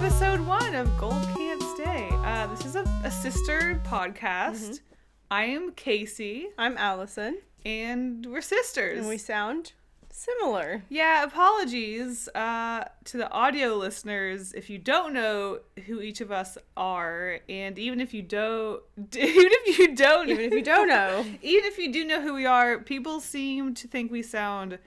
episode 1 of Gold Can't Stay. This is a sister podcast. Mm-hmm. I am Kasey. I'm Allyson. And we're sisters. And we sound similar. Yeah, apologies to the audio listeners if you don't know who each of us are, and even if you do know, even if you do know who we are, people seem to think we sound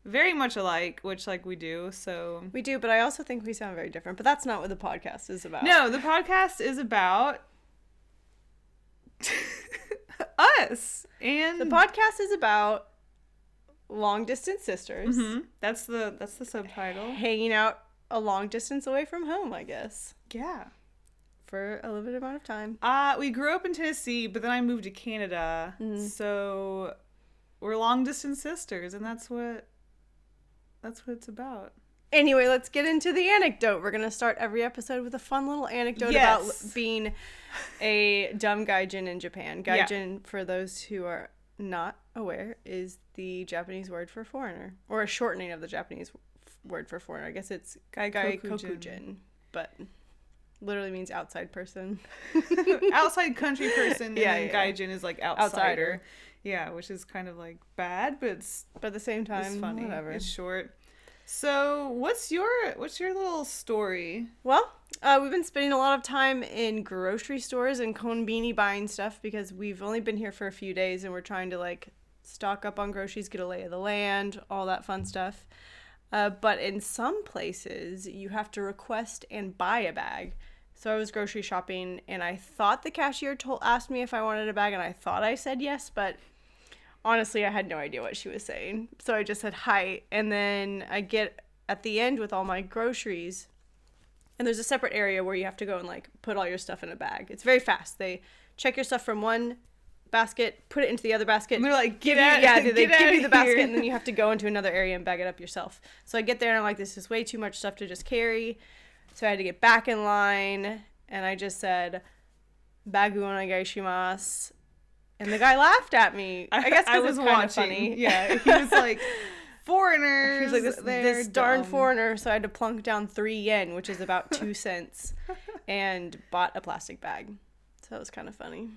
very much alike, which we do. So we do, but I also think we sound very different. But that's not what the podcast is about. No, the podcast is about us, and the podcast is about long distance sisters. Mm-hmm. That's the subtitle. Hanging out a long distance away from home, I guess. Yeah. For a limited amount of time. We grew up in Tennessee, but then I moved to Canada. Mm-hmm. So we're long distance sisters, and that's what it's about. Anyway, let's get into the anecdote. We're going to start every episode with a fun little anecdote about being a dumb gaijin in Japan. Gaijin, for those who are not aware, is the Japanese word for foreigner, or a shortening of the Japanese word for foreigner. I guess it's gaikokujin, but literally means outside person. Outside country person, and gaijin is outsider. Yeah, which is kind of bad, but at the same time, it's funny. Whatever. It's short. So, what's your little story? Well, we've been spending a lot of time in grocery stores and konbini buying stuff because we've only been here for a few days and we're trying to stock up on groceries, get a lay of the land, all that fun stuff. But in some places, you have to request and buy a bag. So I was grocery shopping and I thought the cashier asked me if I wanted a bag, and I thought I said yes, but honestly, I had no idea what she was saying. So I just said hi, and then I get at the end with all my groceries, and there's a separate area where you have to go and put all your stuff in a bag. It's very fast. They check your stuff from one basket, put it into the other basket. And they're like, they give you the basket, and then you have to go into another area and bag it up yourself. So I get there and I'm like, this is way too much stuff to just carry. So I had to get back in line, and I just said, "Bagu onegai shimasu." And the guy laughed at me. I guess because it was kind of funny. Yeah, he was like, foreigners. He was like, this darn foreigner. So I had to plunk down 3 yen, which is about 2 cents, and bought a plastic bag. So it was kind of funny.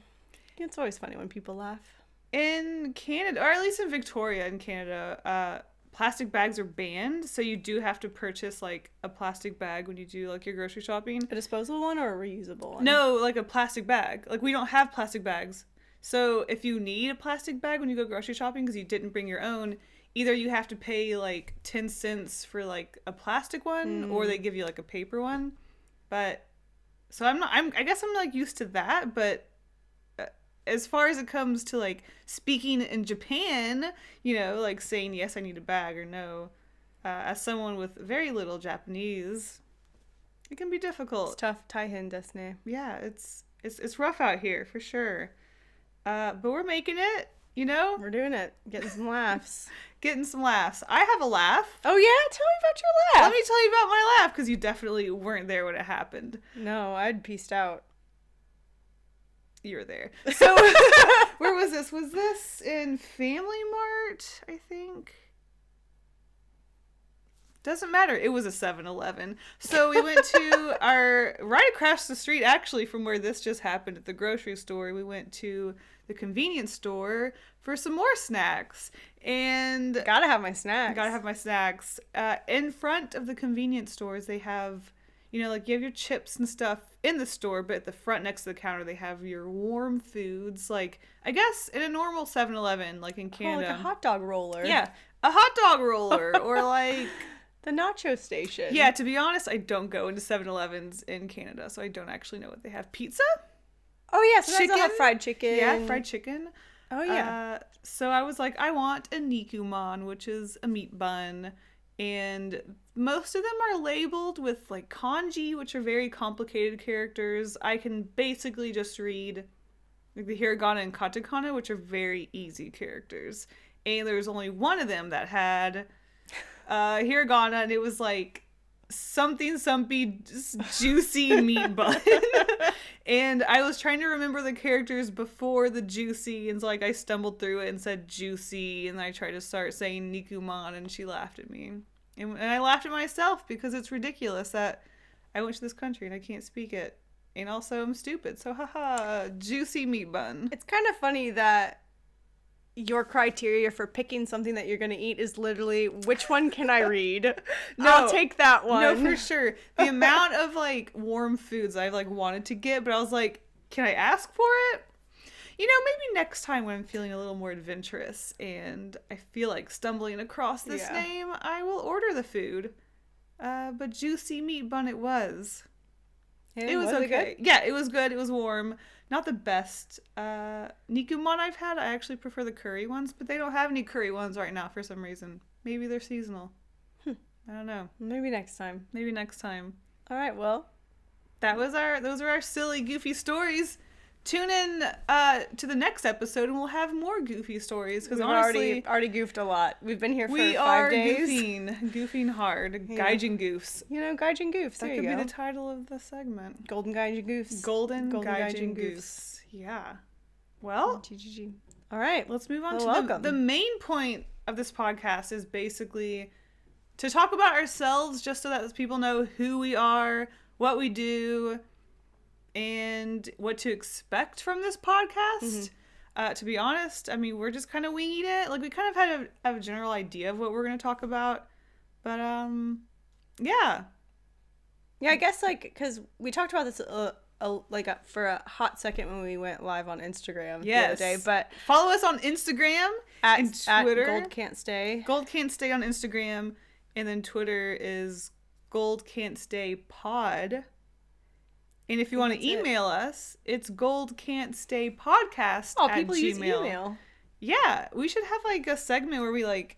It's always funny when people laugh. In Canada, or at least in Victoria in Canada, plastic bags are banned. So you do have to purchase a plastic bag when you do your grocery shopping. A disposable one or a reusable one? No, a plastic bag. We don't have plastic bags. So if you need a plastic bag when you go grocery shopping because you didn't bring your own, either you have to pay 10 cents for a plastic one, or they give you a paper one. But so I guess I'm used to that, but as far as it comes to speaking in Japan, saying yes, I need a bag, or no, as someone with very little Japanese, it can be difficult. It's tough. Taihen desu ne. Yeah, it's rough out here for sure. But we're making it, We're doing it. Getting some laughs. I have a laugh. Oh, yeah? Tell me about your laugh. Let me tell you about my laugh, because you definitely weren't there when it happened. No, I'd pieced out. You were there. So, where was this? Was this in Family Mart, I think? Doesn't matter. It was a 7-Eleven. So we went to right across the street, actually, from where this just happened at the grocery store. We went to the convenience store for some more snacks. And Gotta have my snacks. In front of the convenience stores, they have, you have your chips and stuff in the store, but at the front next to the counter, they have your warm foods. I guess in a normal 7-Eleven, in Canada. Oh, a hot dog roller. Yeah, a hot dog roller, or the nacho station. Yeah, to be honest, I don't go into 7-Elevens in Canada, so I don't actually know what they have. Pizza? Oh, yeah, sometimes they'll have fried chicken. Yeah, fried chicken. Oh, yeah. So I was like, I want a nikuman, which is a meat bun, and most of them are labeled with, kanji, which are very complicated characters. I can basically just read, the hiragana and katakana, which are very easy characters. And there's only one of them that had hiragana, and it was something juicy meat bun. And I was trying to remember the characters before the juicy, and so I stumbled through it and said juicy, and I tried to start saying nikuman, and she laughed at me. And I laughed at myself because it's ridiculous that I went to this country and I can't speak it. And also I'm stupid, so haha, juicy meat bun. It's kind of funny that your criteria for picking something that you're going to eat is literally, which one can I read? No, I'll take that one. No, for sure. The amount of, like, warm foods I've, like, wanted to get, but I was like, can I ask for it? You know, maybe next time when I'm feeling a little more adventurous and I feel like stumbling across this name, I will order the food. But juicy meat bun it was. And it was okay. Yeah, it was good. It was warm. Not the best nikuman I've had. I actually prefer the curry ones, but they don't have any curry ones right now for some reason. Maybe they're seasonal. I don't know. Maybe next time. Maybe next time. All right, well. Those are our silly, goofy stories. Tune in to the next episode and we'll have more goofy stories. Because honestly, already goofed a lot. We've been here for 5 days. We are goofing hard. Yeah. Gaijin goofs. You know, Gaijin goofs. That could be the title of the segment. Golden Gaijin goofs. Golden Gaijin goofs. Yeah. Well, GGG. All right. Let's move on to the main point of this podcast is basically to talk about ourselves just so that people know who we are, what we do, and what to expect from this podcast. To be honest, I mean, we're just kind of winging it. Like, we kind of had a general idea of what we're going to talk about. But, yeah. Yeah, I guess, like, because we talked about this, for a hot second when we went live on Instagram the other day. But follow us on Instagram and Twitter. At Gold Can't Stay. Gold Can't Stay on Instagram. And then Twitter is Gold Can't Stay Pod. And if you want to email us, it's goldcan'tstaypodcast at people Gmail. Use email. Yeah, we should have like a segment where we like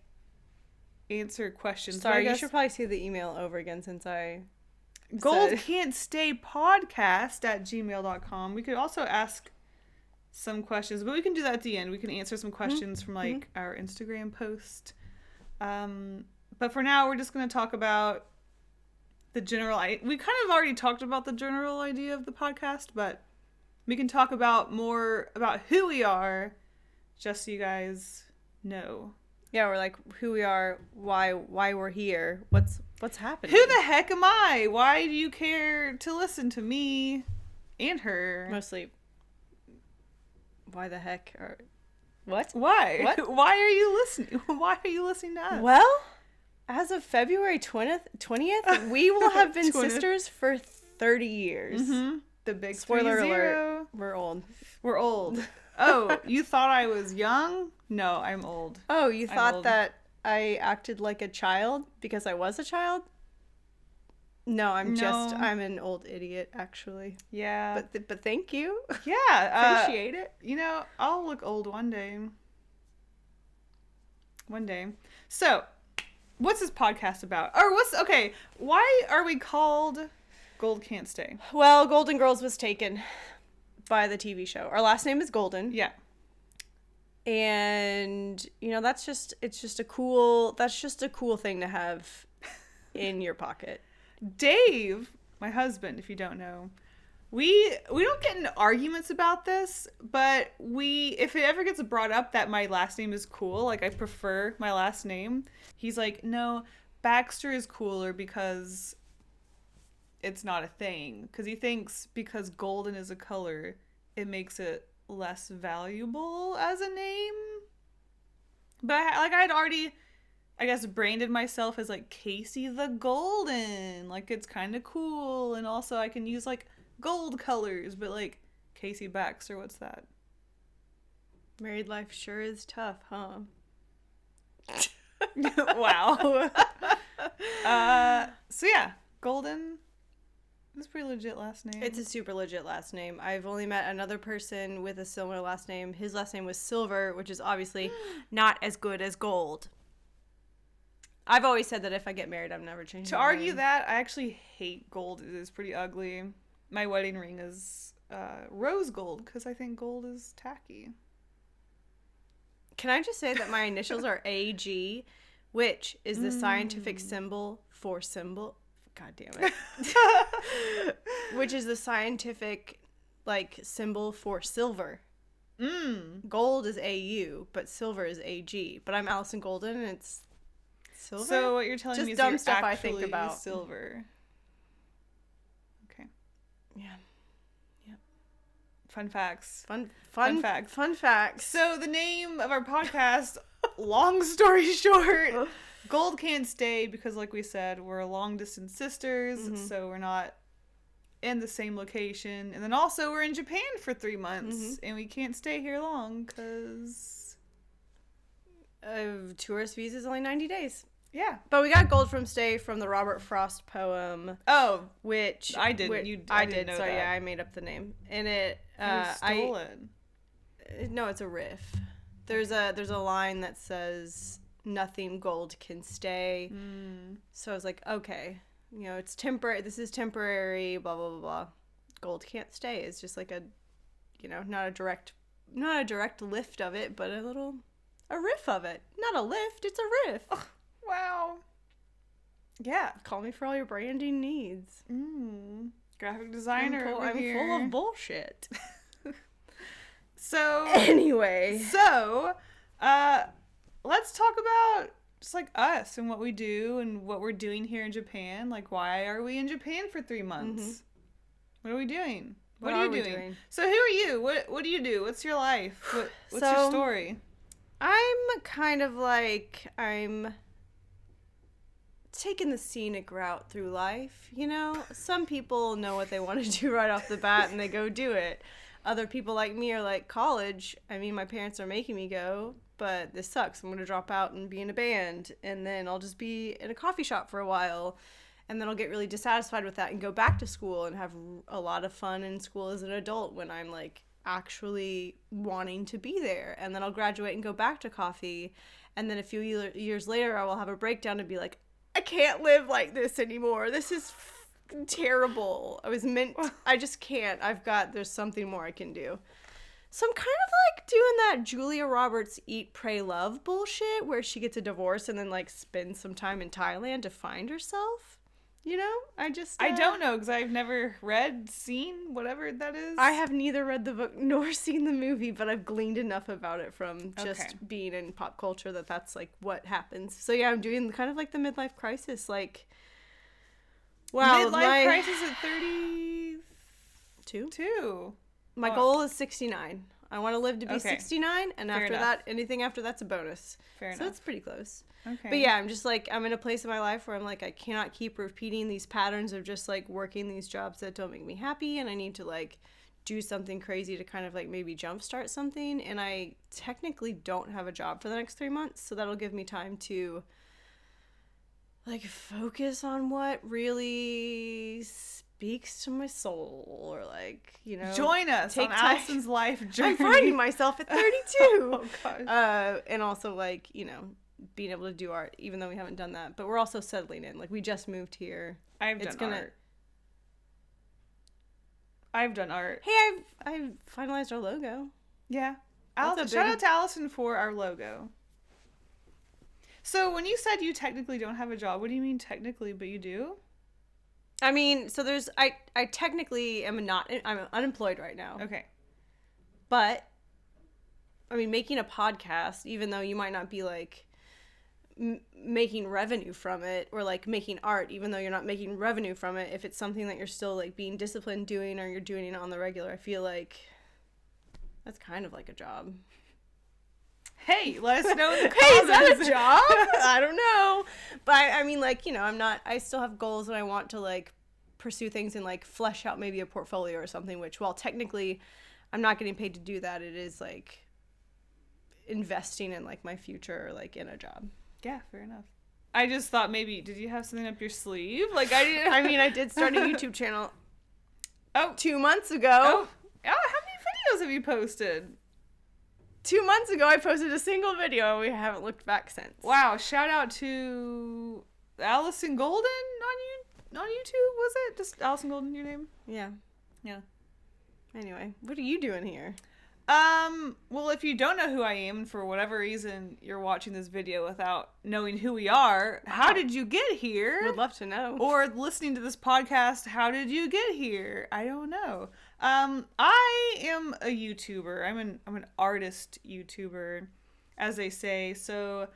answer questions. Sorry, you should probably say the email over again since I goldcan'tstaypodcast at gmail.com. We could also ask some questions, but we can do that at the end. We can answer some questions from like our Instagram post. But for now, we're just going to talk about the general. We kind of already talked about the general idea of the podcast, but we can talk about more about who we are, just so you guys know. Yeah, we're like who we are, why we're here, what's happening. Who the heck am I? Why do you care to listen to me and her? Mostly, why the heck are what? Why? What? Why are you listening? Why are you listening to us? Well, as of February 20th, we will have been sisters for 30 years. The big spoiler 30. alert. We're old. We're old. Oh, you thought I was young? No, I'm old. Oh, you thought that I acted like a child because I was a child? No, I'm an old idiot, actually. Yeah. But thank you. Yeah. Appreciate it. You know, I'll look old one day. One day. So, what's this podcast about? Or why are we called Gold Can't Stay? Well, Golden Girls was taken by the TV show. Our last name is Golden. Yeah. And, you know, that's just a cool thing to have in your pocket. Dave, my husband, if you don't know, we don't get into arguments about this, but if it ever gets brought up that my last name is cool, like I prefer my last name, he's like, no, Baxter is cooler because it's not a thing. Because he thinks because golden is a color, it makes it less valuable as a name. But I'd already, I guess, branded myself as like Kasey the Golden. Like, it's kind of cool. And also I can use like gold colors, but like Kasey Baxter, what's that? Married life sure is tough, huh? Wow. So yeah, Golden is a pretty legit last name. It's a super legit last name. I've only met another person with a similar last name. His last name was Silver, which is obviously not as good as Gold. I've always said that if I get married, I'm never changing my argue name. that, I actually hate gold. It is pretty ugly. My wedding ring is rose gold because I think gold is tacky. Can I just say that my initials are AG, which is the scientific symbol for symbol. God damn it. Which is the scientific symbol for silver. Gold is AU, but silver is AG. But I'm Allyson Golden, and it's silver. So what you're telling me is dumb you're stuff actually I think about. silver. Yeah. Fun facts. Fun facts. Fun facts. So the name of our podcast, long story short, Gold can't stay because, like we said, we're long distance sisters, so we're not in the same location. And then also we're in Japan for 3 months, and we can't stay here long because tourist visa is only 90 days. Yeah. But we got Gold from Stay from the Robert Frost poem. Oh, which I didn't. I didn't know that. Yeah, I made up the name. And it stole it. No, it's a riff. There's a line that says nothing gold can stay. So I was like, okay, you know, it's temporary. This is temporary. Blah blah blah blah. Gold can't stay. It's just like a, you know, not a direct lift of it, but a riff of it. Not a lift. It's a riff. Oh, wow. Yeah. Call me for all your branding needs. Graphic designer. I'm full of bullshit. So anyway, let's talk about just like us and what we do and what we're doing here in Japan. Like, why are we in Japan for 3 months? What are we doing? What are you doing? So who are you? What do you do? What's your life? What's your story? I'm kind of like, I'm taking the scenic route through life, you know? Some people know what they want to do right off the bat and they go do it. Other people like me are like, college, I mean, my parents are making me go, but this sucks. I'm going to drop out and be in a band, and then I'll just be in a coffee shop for a while, and then I'll get really dissatisfied with that and go back to school and have a lot of fun in school as an adult when I'm like actually wanting to be there. And then I'll graduate and go back to coffee, and then a few years later I will have a breakdown and be like, I can't live like this anymore. This is terrible. I just can't. There's something more I can do. So I'm kind of like doing that Julia Roberts Eat, Pray, Love bullshit where she gets a divorce and then like spends some time in Thailand to find herself. You know? I don't know because I've never seen whatever that is. I have neither read the book nor seen the movie, but I've gleaned enough about it from just being in pop culture that's like what happens. So yeah, I'm doing kind of like the midlife crisis, like, wow. Midlife crisis at 32? My goal is 69. I want to live to be 69, and after that, anything after that's a bonus. Fair enough. So that's pretty close. Okay. But yeah, I'm just like, I'm in a place in my life where I'm like, I cannot keep repeating these patterns of just like working these jobs that don't make me happy, and I need to like do something crazy to kind of like maybe jumpstart something. And I technically don't have a job for the next 3 months, so that'll give me time to like focus on what really speaks to my soul, or like, you know, join us on Allison's life journey. I'm finding myself at 32. Oh gosh. And also like, you know, being able to do art, even though we haven't done that, but we're also settling in. Like, we just moved here. I've done art. Hey, I've finalized our logo. Yeah. Shout out to Allison for our logo. So when you said you technically don't have a job, what do you mean technically, but you do? I mean, so I technically I'm unemployed right now. Okay. But, I mean, making a podcast, even though you might not be like making revenue from it, or like making art, even though you're not making revenue from it, if it's something that you're still like being disciplined doing, or you're doing it on the regular, I feel like that's kind of like a job. Hey, let us know in the comments. Hey, is that a job? I don't know. But I mean, like, you know, I still have goals and I want to like pursue things and like flesh out maybe a portfolio or something, which, while technically I'm not getting paid to do that, it is like investing in like my future, like in a job. Yeah, fair enough. I just thought maybe, did you have something up your sleeve? Like, I didn't. I mean, I did start a YouTube channel. Oh, 2 months ago. Oh, how many videos have you posted? 2 months ago, I posted a single video, and we haven't looked back since. Wow! Shout out to Allison Golden on YouTube. Was it just Allison Golden? Your name? Yeah. Yeah. Anyway, what are you doing here? Well, if you don't know who I am, for whatever reason you're watching this video without knowing who we are, wow. How did you get here? Would love to know. Or listening to this podcast, how did you get here? I don't know. I am a YouTuber. I'm an artist YouTuber, as they say. So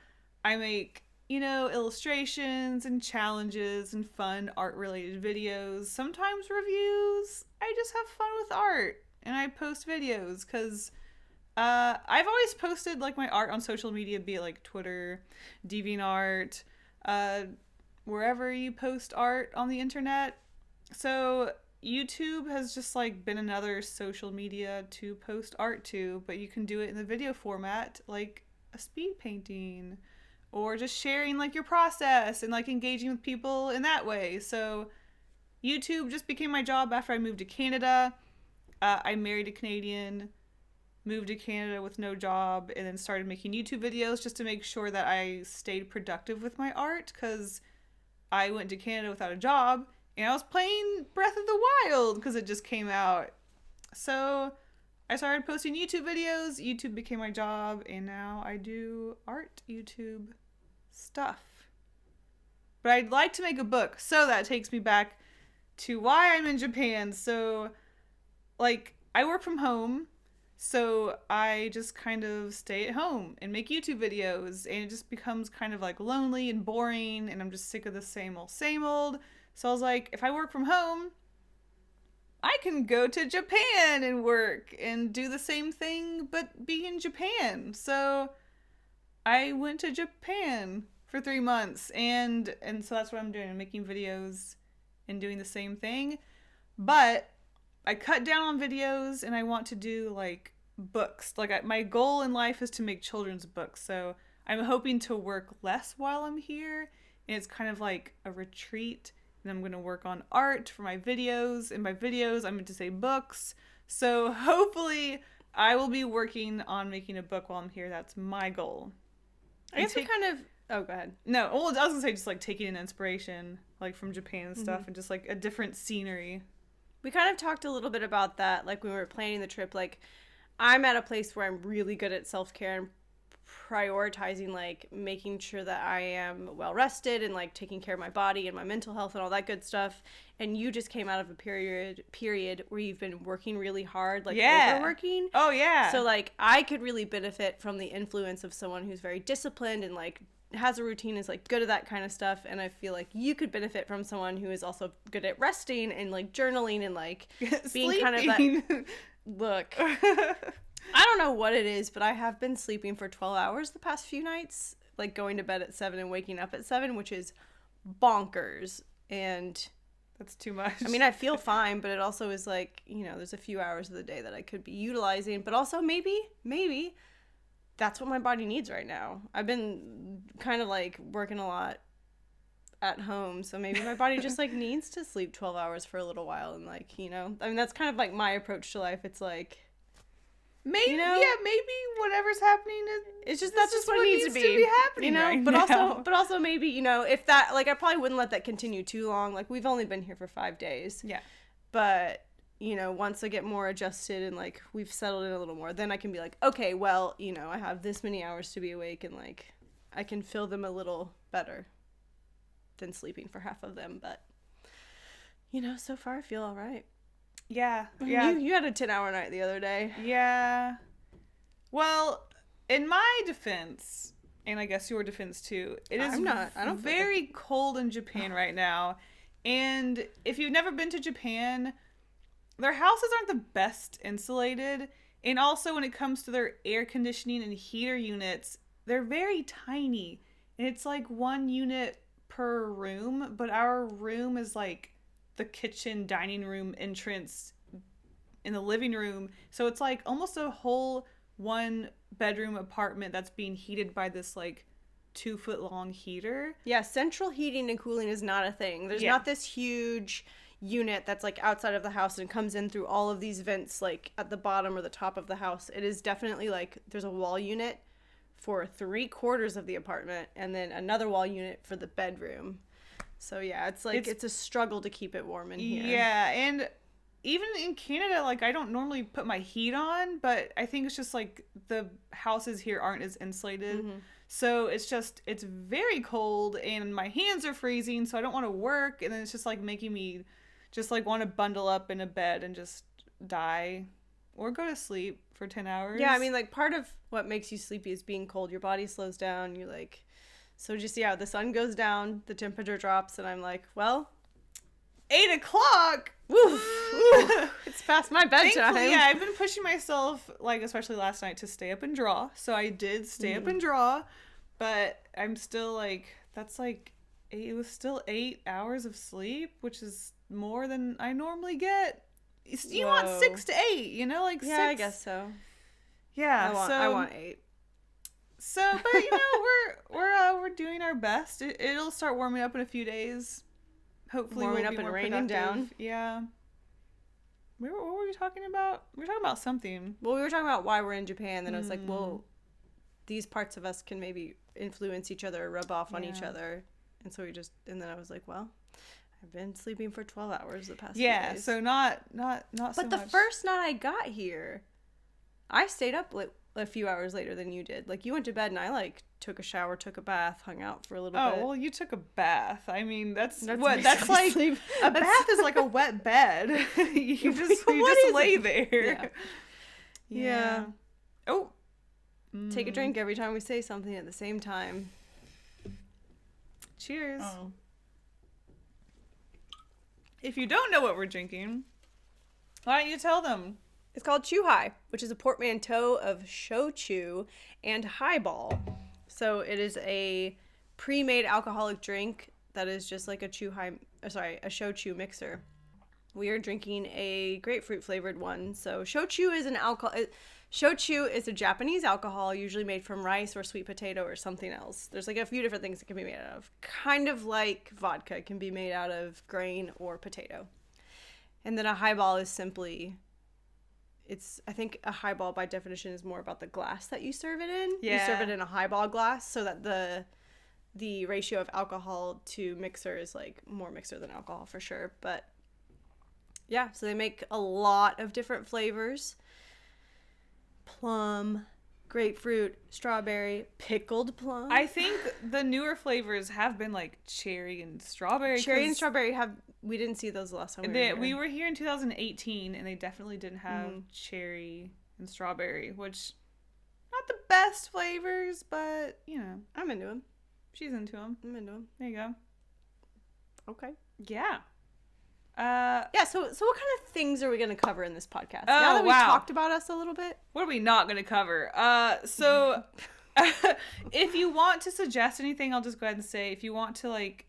I make, illustrations and challenges and fun art-related videos, sometimes reviews. I just have fun with art, and I post videos because I've always posted like my art on social media, be it like Twitter, DeviantArt, wherever you post art on the internet. So YouTube has just like been another social media to post art to, but you can do it in the video format, like a speed painting, or just sharing like your process and like engaging with people in that way. So YouTube just became my job after I moved to Canada. I married a Canadian, moved to Canada with no job, and then started making YouTube videos just to make sure that I stayed productive with my art, because I went to Canada without a job and I was playing Breath of the Wild because it just came out. So I started posting YouTube videos. YouTube became my job, and now I do art YouTube stuff. But I'd like to make a book, so that takes me back to why I'm in Japan. So, like, I work from home, so I just kind of stay at home and make YouTube videos, and it just becomes kind of like lonely and boring, and I'm just sick of the same old. So I was like, if I work from home, I can go to Japan and work and do the same thing, but be in Japan. So I went to Japan for 3 months, and so that's what I'm doing. I'm making videos and doing the same thing. But I cut down on videos, and I want to do like books. Like my goal in life is to make children's books. So I'm hoping to work less while I'm here, and it's kind of like a retreat. And I'm going to work on art for my videos. And by videos, I meant to say books. So hopefully I will be working on making a book while I'm here. That's my goal. I guess we kind of... Oh, go ahead. No, well, I was going to say just like taking an inspiration like from Japan and stuff, and just like a different scenery. We kind of talked a little bit about that, like when we were planning the trip. Like, I'm at a place where I'm really good at self-care and prioritizing, like, making sure that I am well rested and like taking care of my body and my mental health and all that good stuff. And you just came out of a period where you've been working really hard, like overworking. Oh yeah. So like I could really benefit from the influence of someone who's very disciplined and like has a routine, is like good at that kind of stuff. And I feel like you could benefit from someone who is also good at resting and like journaling and like being kind of that. Look, I don't know what it is, but I have been sleeping for 12 hours the past few nights, like going to bed at 7 and waking up at 7, which is bonkers. And that's too much. I mean, I feel fine, but it also is like, there's a few hours of the day that I could be utilizing, but also maybe that's what my body needs right now. I've been kind of like working a lot at home, so maybe my body just like needs to sleep 12 hours for a little while. And like, I mean, that's kind of like my approach to life. It's like, maybe maybe whatever's happening it's just that's just what needs to be happening, right but now. also maybe, if that, like, I probably wouldn't let that continue too long. Like, we've only been here for 5 days. Yeah. But once I get more adjusted and like we've settled in a little more, then I can be like, okay, well, I have this many hours to be awake, and like I can fill them a little better than sleeping for half of them. But so far I feel all right. Yeah. You had a 10-hour night the other day. Yeah. Well, in my defense, and I guess your defense too, I don't very cold in Japan right now. And if you've never been to Japan, their houses aren't the best insulated. And also when it comes to their air conditioning and heater units, they're very tiny. And it's like 1 unit per room, but our room is like the kitchen, dining room, entrance in the living room. So it's like almost a whole 1-bedroom apartment that's being heated by this like 2-foot long heater. Yeah, central heating and cooling is not a thing. There's not this huge unit that's like outside of the house and comes in through all of these vents like at the bottom or the top of the house. It is definitely like there's a wall unit for 3/4 of the apartment and then another wall unit for the bedroom. So yeah, it's like it's a struggle to keep it warm in here. Yeah, and even in Canada, like I don't normally put my heat on, but I think it's just like the houses here aren't as insulated. Mm-hmm. So it's very cold and my hands are freezing, so I don't want to work, and then it's just like making me just like want to bundle up in a bed and just die or go to sleep for 10 hours. Yeah, I mean, like part of what makes you sleepy is being cold. Your body slows down, you like So just, yeah, the sun goes down, the temperature drops, and I'm like, well, 8:00. woo, it's past my bedtime. Thankfully, yeah, I've been pushing myself, like, especially last night, to stay up and draw. So I did stay up and draw, but I'm still, like, that's, like, it was still 8 hours of sleep, which is more than I normally get. You want 6 to 8, you know, like, yeah, 6. I guess so. Yeah, I want 8. So, but, you know, we're doing our best. It'll start warming up in a few days. Hopefully Warming we'll up be and more raining productive. down. Yeah. What were we talking about? We were talking about something. Well, we were talking about why we're in Japan, then I was like, well, these parts of us can maybe influence each other or rub off on each other. And so and then I was like, well, I've been sleeping for 12 hours the past few days. So not so much. But the first night I got here, I stayed up a few hours later than you did. Like, you went to bed and I, like, took a shower, took a bath, hung out for a little bit. Oh, well, you took a bath. I mean, that's like sleep. A bath is like a wet bed. you just lay there. Yeah. Oh. Take a drink every time we say something at the same time. Cheers. If you don't know what we're drinking, why don't you tell them? It's called Chuhai, which is a portmanteau of shochu and highball. So it is a pre-made alcoholic drink that is just like a shochu mixer. We are drinking a grapefruit flavored one. So shochu is an alcohol. Shochu is a Japanese alcohol, usually made from rice or sweet potato or something else. There's like a few different things it can be made out of. Kind of like vodka can be made out of grain or potato. And then a highball is simply, I think a highball by definition is more about the glass that you serve it in. Yeah. You serve it in a highball glass so that the ratio of alcohol to mixer is like more mixer than alcohol for sure. But yeah, so they make a lot of different flavors. Plum, grapefruit, strawberry, pickled plum. I think the newer flavors have been like cherry and strawberry. Cherry and strawberry we didn't see those the last time we were here. We were here in 2018 and they definitely didn't have cherry and strawberry, which not the best flavors, but you know. I'm into them. She's into them. I'm into them. There you go. Okay. Yeah. So what kind of things are we going to cover in this podcast? Now that we talked about us a little bit. What are we not going to cover? So if you want to suggest anything, I'll just go ahead and say, if you want to like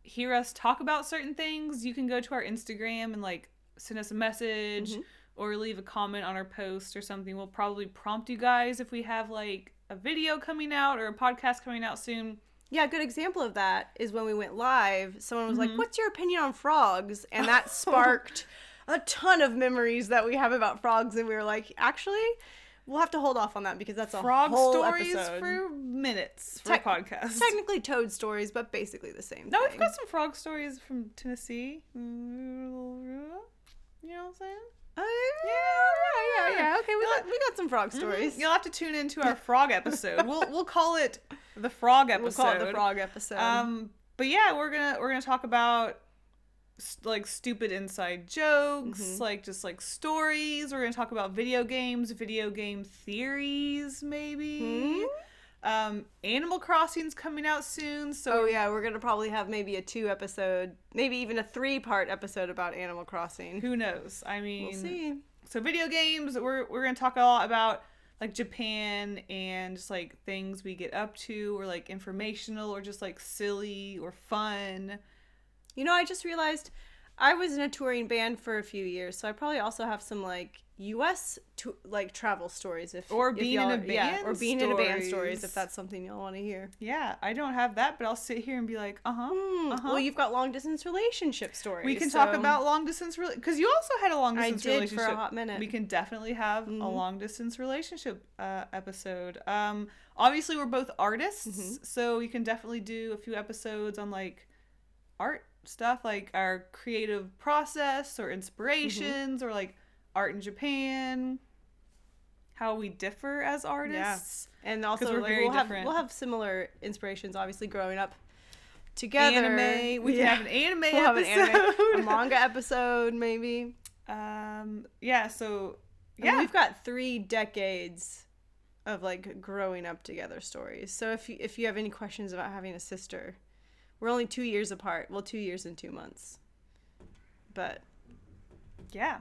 hear us talk about certain things, you can go to our Instagram and like send us a message or leave a comment on our post or something. We'll probably prompt you guys if we have like a video coming out or a podcast coming out soon. Yeah, a good example of that is when we went live, someone was like, what's your opinion on frogs? And that sparked a ton of memories that we have about frogs. And we were like, actually, we'll have to hold off on that because that's a frog whole stories episode. For minutes for a podcast. Technically toad stories, but basically the same thing. No, we've got some frog stories from Tennessee. You know what I'm saying? Yeah. Okay, we got some frog stories. You'll have to tune into our frog episode. We'll call it the frog episode. We'll call it the frog episode. But yeah, we're gonna talk about like stupid inside jokes, like just like stories. We're gonna talk about video games, video game theories, maybe. Animal Crossing's coming out soon, so we're gonna probably have maybe a 2-episode, maybe even a 3-part episode about Animal Crossing. Who knows? I mean, we'll see. So video games, we're gonna talk a lot about like Japan and just like things we get up to, or like informational, or just like silly or fun. You know, I just realized I was in a touring band for a few years, so I probably also have some like U.S. like travel stories, being in a band stories, if that's something y'all want to hear. Yeah, I don't have that, but I'll sit here and be like, Well, you've got long distance relationship stories. We can talk about long distance because you also had a long distance relationship. I did for a hot minute. We can definitely have a long distance relationship episode. Obviously, we're both artists, so we can definitely do a few episodes on like art stuff, like our creative process or inspirations, or like art in Japan, how we differ as artists. Yeah. And also we're like, very different. We'll have similar inspirations, obviously, growing up together. Anime. We can have an anime episode. Have an anime, a manga episode, maybe. So yeah. I mean, we've got 3 decades of like growing up together stories. So if you have any questions about having a sister, we're only 2 years apart. Well, 2 years and 2 months. But yeah.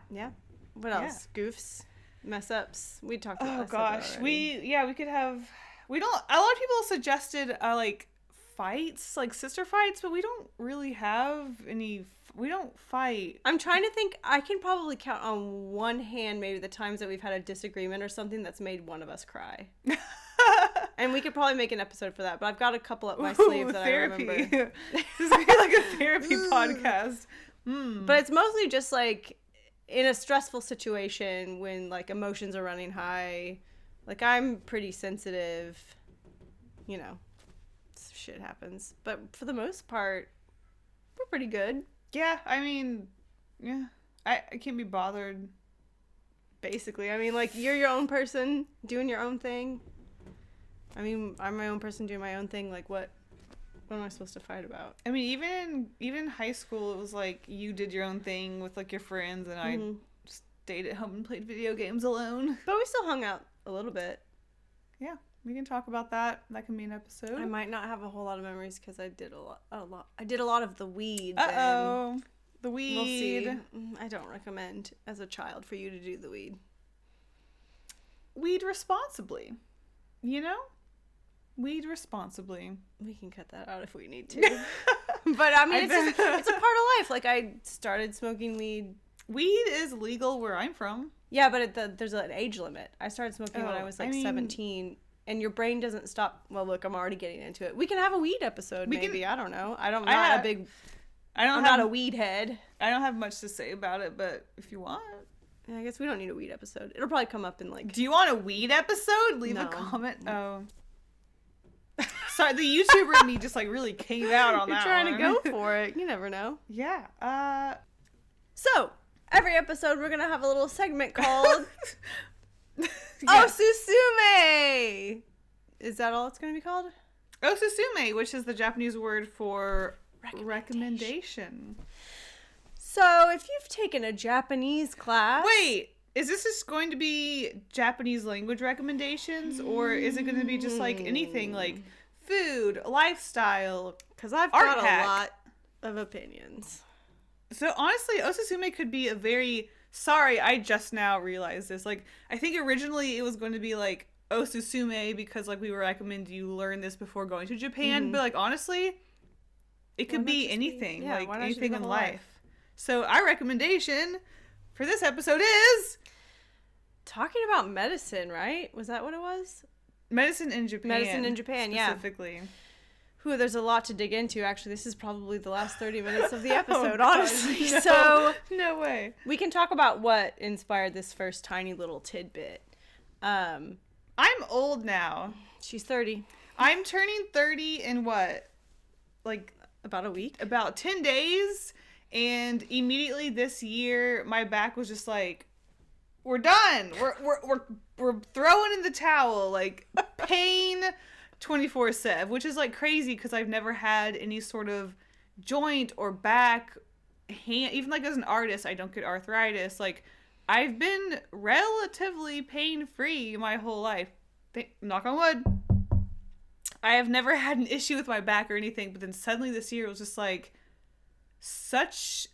What else? Goofs, mess ups. We talked about. Oh gosh, we could have. We don't. A lot of people suggested like fights, like sister fights, but we don't really have any. We don't fight. I'm trying to think. I can probably count on one hand maybe the times that we've had a disagreement or something that's made one of us cry. And we could probably make an episode for that, but I've got a couple up my sleeve that therapy. I remember. This is gonna be like a therapy podcast. But it's mostly just like in a stressful situation when like emotions are running high. Like I'm pretty sensitive, you know, shit happens. But for the most part, we're pretty good. Yeah, I mean, yeah, I can't be bothered. Basically, I mean, like you're your own person doing your own thing. I mean, I'm my own person doing my own thing. Like what am I supposed to fight about? I mean, even in high school, it was like you did your own thing with like your friends, and I stayed at home and played video games alone. But we still hung out a little bit. Yeah, we can talk about that. That can be an episode. I might not have a whole lot of memories because I did a lot. I did a lot of the weed. The weed. We'll see. I don't recommend as a child for you to do the weed. Weed responsibly. You know? Weed responsibly. We can cut that out if we need to. But I mean, it's a part of life. Like I started smoking weed. Weed is legal where I'm from. Yeah, but there's an age limit. I started smoking when I was like 17. And your brain doesn't stop. Well, look, I'm already getting into it. We can have a weed episode, maybe. I don't know. I'm not a weed head. I don't have much to say about it, but if you want. I guess we don't need a weed episode. It'll probably come up in like... Do you want a weed episode? Leave No. a comment. Oh. Sorry, the YouTuber in me just like really came out on that You're trying one. to go for it. You never know. Yeah. So, every episode we're going to have a little segment called... OsuSume! Is that all it's going to be called? OsuSume, which is the Japanese word for recommendation. So, if you've taken a Japanese class... Wait, is this just going to be Japanese language recommendations? Or is it going to be just like anything like food, lifestyle? Because I've art got hack. a lot of opinions. So honestly, OsuSume could be a very... Sorry, I just now realized this. Like, I think originally it was going to be like OsuSume because like we recommend you learn this before going to Japan. But like honestly, it could be anything. Like anything in life. So our recommendation for this episode is... Talking about medicine, right? Was that what it was? Medicine in Japan. Medicine in Japan, specifically. Yeah. There's a lot to dig into. Actually, this is probably the last 30 minutes of the episode, honestly. No, so no way. We can talk about what inspired this first tiny little tidbit. I'm old now. She's 30. I'm turning 30 in what? Like about a week? About 10 days. And immediately this year, my back was just like, we're done. We're throwing in the towel. Like, pain 24/7, which is like crazy because I've never had any sort of joint or back, hand. Even like as an artist, I don't get arthritis. Like, I've been relatively pain-free my whole life. Knock on wood. I have never had an issue with my back or anything, but then suddenly this year it was just like such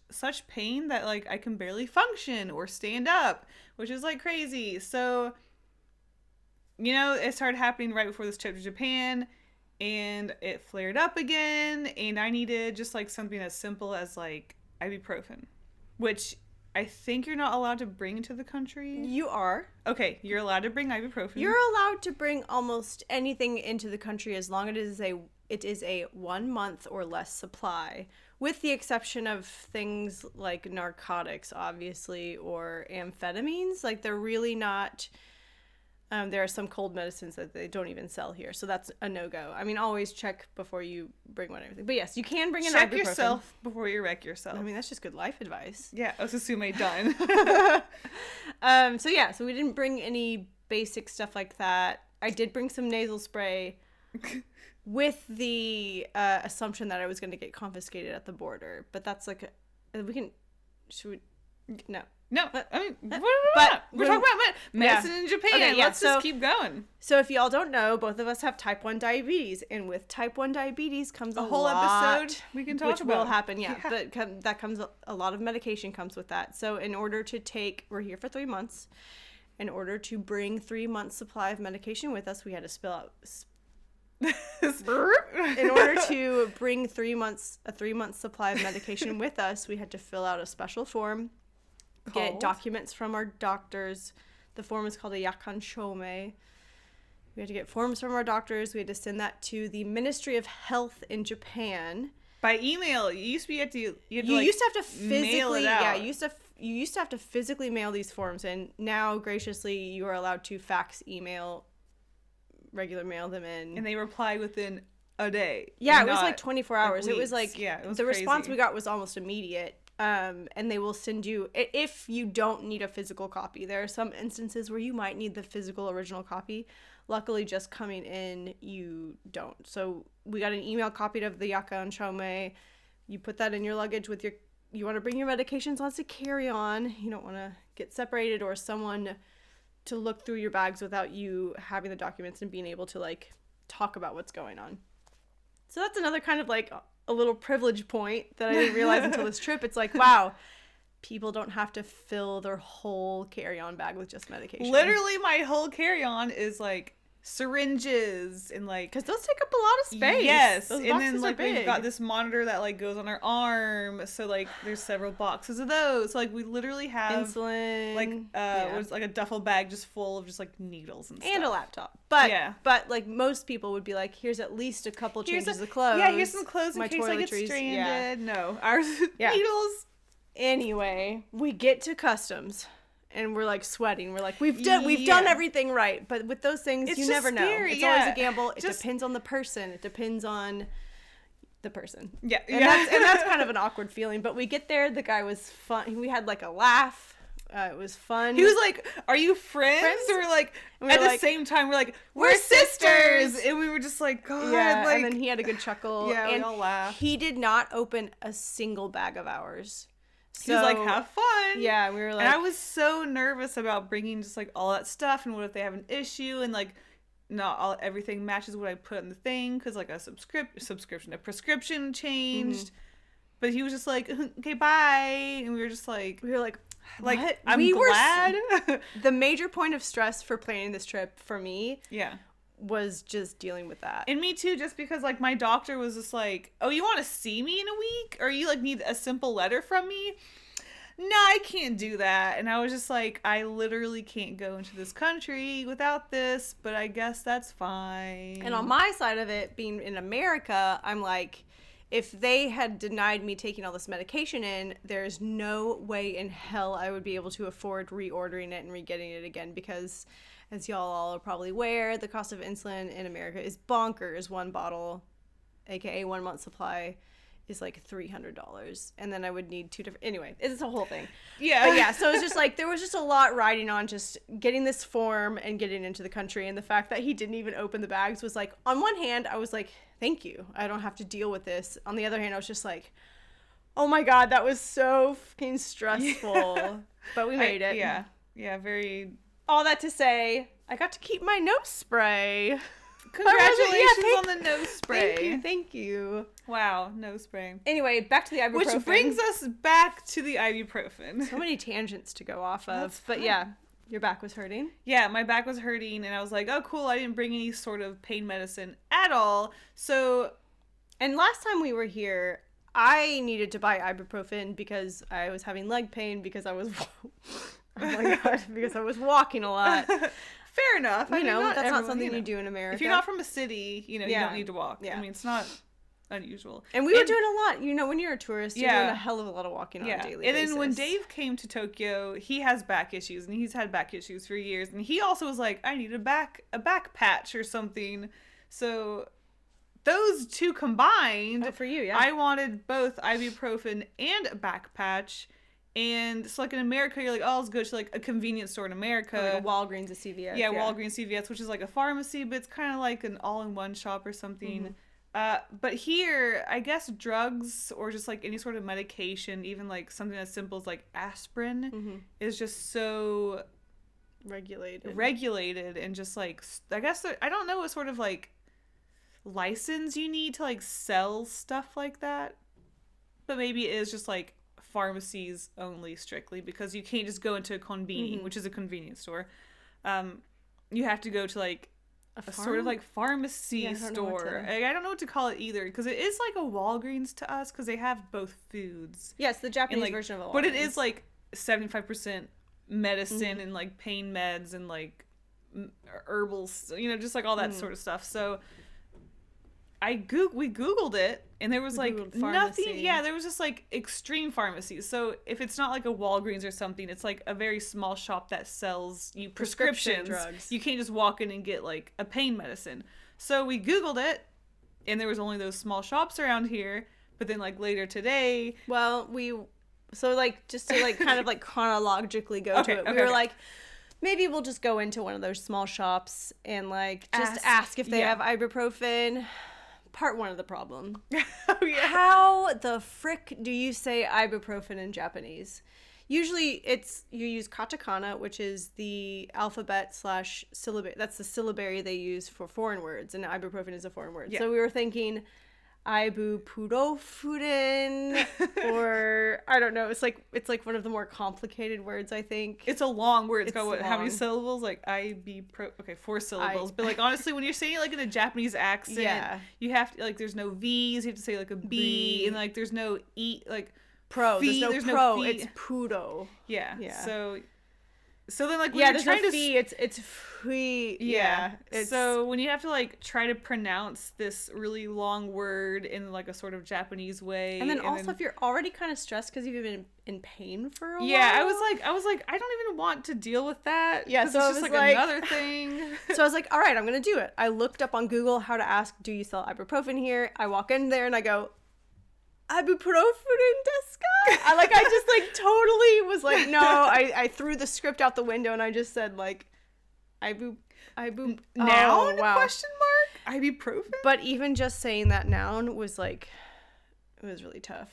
pain that like I can barely function or stand up, which is like crazy. So, you know, it started happening right before this trip to Japan, and it flared up again, and I needed just like something as simple as like ibuprofen, which I think you're not allowed to bring into the country. You are. Okay, you're allowed to bring ibuprofen. You're allowed to bring almost anything into the country as long as it is a 1 month or less supply, with the exception of things like narcotics, obviously, or amphetamines. Like, they're really not... there are some cold medicines that they don't even sell here, so that's a no-go. I mean, always check before you bring one and everything. But yes, you can bring an ibuprofen. Check yourself before you wreck yourself. I mean, that's just good life advice. Yeah, OsuSume done. So we didn't bring any basic stuff like that. I did bring some nasal spray with the assumption that I was going to get confiscated at the border. But that's like, No. No, I mean, But we're talking about medicine in Japan. Okay, yeah, Let's just keep going. So if y'all don't know, both of us have type 1 diabetes, and with type 1 diabetes comes a whole lot, episode we can talk which about. will happen, that comes a lot of medication comes with that. So in order to we're here for 3 months. In order to bring 3 months supply of medication with us, we had to spill out. In order to bring 3 months supply of medication with us, we had to fill out a special form. Get documents from our doctors. The form is called a yakan shome. We had to get forms from our doctors. We had to send that to the Ministry of Health in Japan by email. You used to have to physically mail it out. you used to have to physically mail these forms, and now graciously you are allowed to fax, email, regular mail them in, and they reply within a day. Yeah, it was like 24 hours. Like it was like it was the crazy. Response we got was almost immediate. And they will send you, if you don't need a physical copy. There are some instances where you might need the physical original copy. Luckily, just coming in, you don't. So we got an email copy of the yakan shome. You put that in your luggage with you want to bring your medications on to carry on. You don't want to get separated or someone to look through your bags without you having the documents and being able to like talk about what's going on. So that's another kind of like a little privilege point that I didn't realize until this trip. It's like, wow, people don't have to fill their whole carry-on bag with just medication. Literally, my whole carry-on is like syringes and like, because those take up a lot of space. Yes, those and then like big. we've got this monitor that like goes on our arm, so like there's several boxes of those. So, like we literally have insulin, like was like a duffel bag just full of just like needles and stuff. And a laptop. But like most people would be like, here's at least a couple changes of clothes. Yeah, here's some clothes in my case I get toiletries. stranded. No, ours needles. Anyway, we get to customs. And we're like sweating. We're like, we've done everything right. But with those things, you never know. It's always a gamble. It depends on the person. It depends on the person. Yeah. And that's kind of an awkward feeling. But we get there. The guy was fun. We had like a laugh. It was fun. He was like, "Are you friends?" Or like at the same time, we're like, "We're sisters." And we were just like, "God." Yeah. Like, and then he had a good chuckle. Yeah. And we all laughed. He did not open a single bag of ours. So, he was like, have fun. Yeah, we were like... And I was so nervous about bringing just, like, all that stuff, and what if they have an issue, and, like, not everything matches what I put in the thing, because, like, a prescription changed. Mm-hmm. But he was just like, okay, bye. And we were just like... What? I'm glad. The major point of stress for planning this trip, for me... Yeah. Was just dealing with that. And me too, just because like my doctor was just like, oh, you want to see me in a week, or you like need a simple letter from me? No, I can't do that. And I was just like, I literally can't go into this country without this, but I guess that's fine. And on my side of it, being in America, I'm like, if they had denied me taking all this medication in, there's no way in hell I would be able to afford reordering it and re-getting it again, because as y'all all are probably aware, the cost of insulin in America is bonkers. One bottle, aka 1 month supply, is like $300. And then I would need 2 different... Anyway, it's a whole thing. Yeah. But yeah, so it's just like, there was just a lot riding on just getting this form and getting into the country. And the fact that he didn't even open the bags was like, on one hand, I was like, thank you. I don't have to deal with this. On the other hand, I was just like, oh my God, that was so fucking stressful. Yeah. But we made it. Yeah. Yeah, very... All that to say, I got to keep my nose spray. Congratulations on the nose spray. Thank you. Wow, nose spray. Anyway, back to the ibuprofen. Which brings us back to the ibuprofen. So many tangents to go off of. But yeah, your back was hurting? Yeah, my back was hurting, and I was like, oh, cool, I didn't bring any sort of pain medicine at all. So... And last time we were here, I needed to buy ibuprofen because I was having leg pain because I was... Oh my God, because I was walking a lot. Fair enough. That's not something you do in America. If you're not from a city, you don't need to walk. Yeah. I mean, it's not unusual. And we were doing a lot. When you're a tourist, you're doing a hell of a lot of walking on a daily basis. And then when Dave came to Tokyo, he has back issues, and he's had back issues for years. And he also was like, I need a back patch or something. So those two combined, for you, yeah. I wanted both ibuprofen and a back patch. And so, like, in America, you're like, oh, let's go to, like, a convenience store in America. Or like a Walgreens, a CVS. Yeah, Walgreens, CVS, which is, like, a pharmacy, but it's kind of like an all-in-one shop or something. But here, I guess drugs or just like any sort of medication, even like something as simple as like aspirin, is just so regulated and just like, I guess I don't know what sort of like license you need to like sell stuff like that, but maybe it is just like pharmacies only strictly, because you can't just go into a konbini, which is a convenience store. You have to go to like a sort of like pharmacy store. I don't know what to call it either, because it is like a Walgreens to us, because they have both foods. Yes, the Japanese version of a Walgreens. But it is like 75% medicine and like pain meds and like herbals, just like all that sort of stuff. So we Googled it, and there was like nothing. Yeah, there was just like extreme pharmacies. So if it's not like a Walgreens or something, it's like a very small shop that sells you prescriptions. Drugs. You can't just walk in and get like a pain medicine. So we Googled it, and there was only those small shops around here. But then like later today, so like just to like kind of like chronologically go to it, we were like, maybe we'll just go into one of those small shops and like just ask if they have ibuprofen. Part one of the problem. Oh, yeah. How the frick do you say ibuprofen in Japanese? Usually you use katakana, which is the alphabet / syllabary. That's the syllabary they use for foreign words, and ibuprofen is a foreign word. Yeah. So we were thinking Ibuprofen, or I don't know. It's like one of the more complicated words, I think. It's a long word. It's got how many syllables? Like okay, 4 syllables. But like honestly, when you're saying it like in a Japanese accent, you have to like there's no V's. You have to say like a B, and like there's no E like pro. There's no pro. It's pudo. Yeah. So then, like, when you're trying to fee, it's free. Yeah. So when you have to like try to pronounce this really long word in like a sort of Japanese way, and then if you're already kind of stressed because you've been in pain for a while. Yeah, I was like, I don't even want to deal with that. Yeah, so it's just like another thing. So I was like, all right, I'm gonna do it. I looked up on Google how to ask, do you sell ibuprofen here? I walk in there and I go, ibuprofen desu ka? I just like totally was like, no. I threw the script out the window and I just said like noun question mark ibuprofen. But even just saying that noun was like, it was really tough.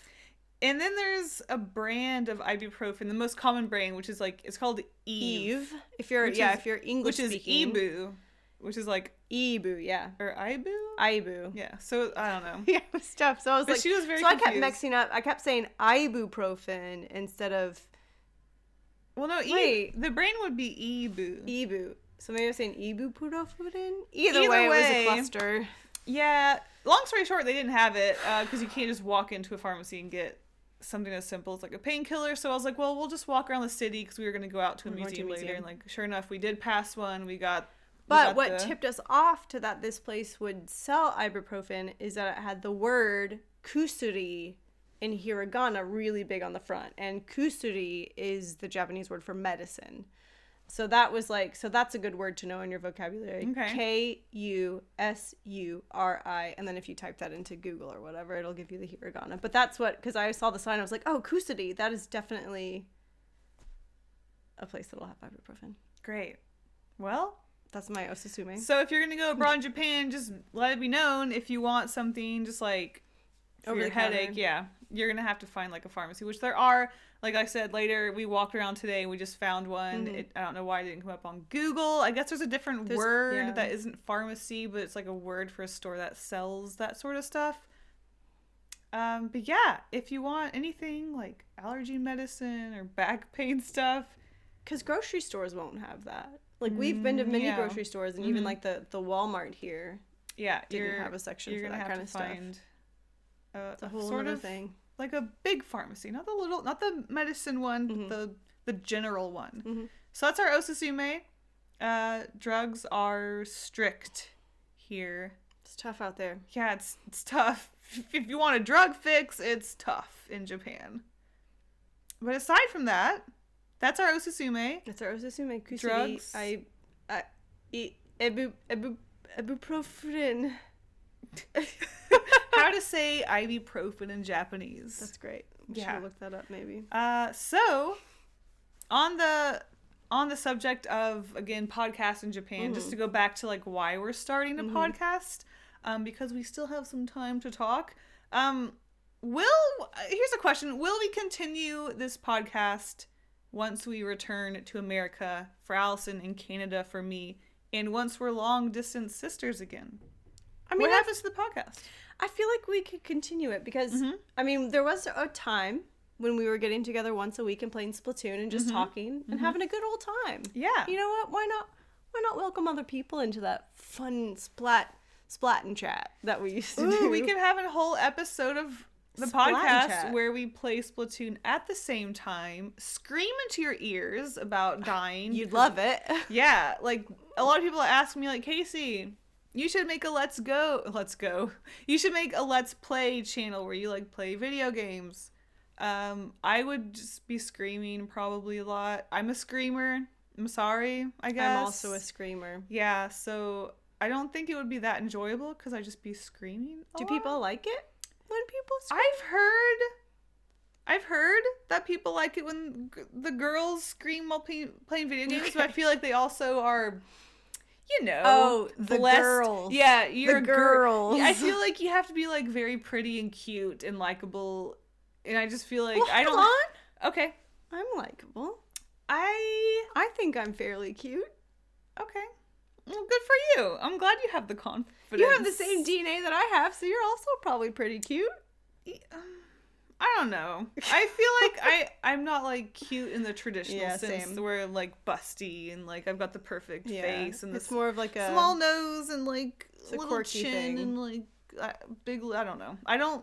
And then there's a brand of ibuprofen, the most common brand, which is like, it's called Eve. If you're English speaking, which is Ibu. Which is like Ibu, yeah. Or Ibu? Ibu. Yeah. So I don't know. Yeah, it was tough. So I was she was very confused. I kept mixing up. I kept saying ibuprofen instead of. Well, no. The brain would be Ibu. Ibu. So maybe I was saying ibuprofen. Either way, it was a cluster. Yeah. Long story short, they didn't have it because you can't just walk into a pharmacy and get something as simple as like a painkiller. So I was like, well, we'll just walk around the city because we were going to go out to a museum later, and like sure enough, we did pass one. But what tipped us off to that this place would sell ibuprofen is that it had the word kusuri in hiragana really big on the front. And kusuri is the Japanese word for medicine. So that was like, that's a good word to know in your vocabulary. Okay. Kusuri. And then if you type that into Google or whatever, it'll give you the hiragana. But that's because I saw the sign, I was like, oh, kusuri. That is definitely a place that'll have ibuprofen. Great. Well, that's my OsuSume. So if you're going to go abroad in Japan, just let it be known if you want something just like for your headache. Yeah. You're going to have to find like a pharmacy, which there are. Like I said, later we walked around today and we just found one. Mm-hmm. I don't know why it didn't come up on Google. I guess there's a different word that isn't pharmacy, but it's like a word for a store that sells that sort of stuff. But yeah, if you want anything like allergy medicine or back pain stuff. Because grocery stores won't have that. Like, we've been to many grocery stores, and even, like, the Walmart here didn't have a section for that kind of stuff. It's a whole other thing. Like a big pharmacy. Not the medicine one, but the general one. Mm-hmm. So that's our OsuSume. Drugs are strict here. It's tough out there. Yeah, it's tough. If you want a drug fix, it's tough in Japan. But aside from that, that's our OsuSume. That's our OsuSume. Kusuri. Drugs. Ibuprofen. How to say ibuprofen in Japanese. That's great. We should look that up maybe. So on the subject of, again, podcasts in Japan, just to go back to like why we're starting a podcast, because we still have some time to talk. Here's a question. Will we continue this podcast once we return to America for Allison and Canada for me, and once we're long distance sisters again? I mean, what happens to the podcast? I feel like we could continue it because, I mean, there was a time when we were getting together once a week and playing Splatoon and just talking and having a good old time. Yeah. You know what? Why not welcome other people into that fun splat and chat that we used to do? We could have a whole episode of the podcast where we play Splatoon at the same time, scream into your ears about dying. You'd love it. Yeah, like a lot of people ask me, like, Kasey, you should make a let's go. You should make a let's play channel where you like play video games. I would just be screaming probably a lot. I'm a screamer. I'm sorry, I guess. I'm also a screamer. Yeah, so I don't think it would be that enjoyable because I'd just be screaming a Do lot. people like it when people scream? I've heard that people like it when the girls scream while playing video games, but I feel like they also are, you know, the blessed. girls. Yeah, you're the girls. I feel like you have to be like very pretty and cute and likable, and I just feel like well, I don't. Hold on. Okay, I'm likable. I think I'm fairly cute. Okay. Well, good for you. I'm glad you have the confidence. You have the same DNA that I have, so you're also probably pretty cute. I don't know. I feel like I'm not like cute in the traditional sense, same. where like busty and like I've got the perfect face and it's more of like a small nose and like little quirky chin thing. and like big. I don't know. I don't.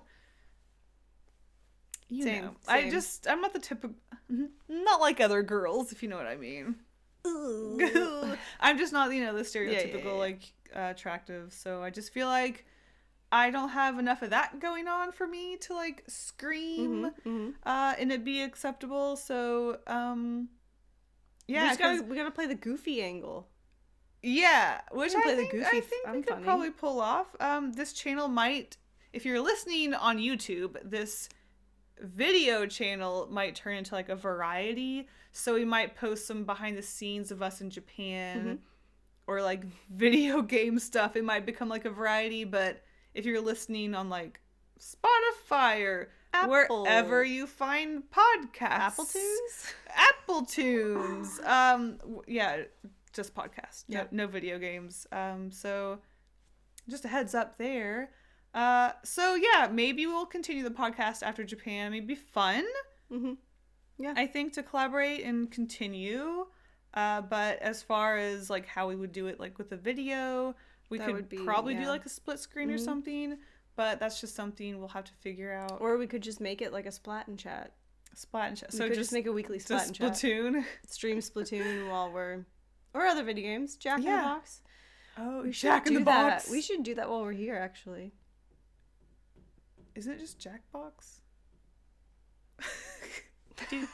You Same, know. same. I'm not the typical. Not like other girls, if you know what I mean. I'm just not, the stereotypical like attractive. So I just feel like I don't have enough of that going on for me to like scream and it be acceptable. So yeah, we gotta play the goofy angle. Yeah, which I think we could funny. probably pull off. This channel might, if you're listening on YouTube, this video channel might turn into like a variety. So we might post some behind the scenes of us in Japan or like video game stuff. It might become like a variety, but if you're listening on like Spotify or wherever you find podcasts. Apple Tunes. Yeah, just podcast. No video games. So just a heads up there. So yeah, maybe we'll continue the podcast after Japan. It'd be fun. Yeah, I think, to collaborate and continue. But as far as like how we would do it, like with a video, we could probably do like a split screen or something. But that's just something we'll have to figure out. Or we could just make it like a splat and chat. So just make a weekly splat and chat. Splatoon. Stream Splatoon while we're, or other video games. Jack in the Box. Oh, Jack in the Box. We should do that while we're here, actually. Isn't it just Jackbox? We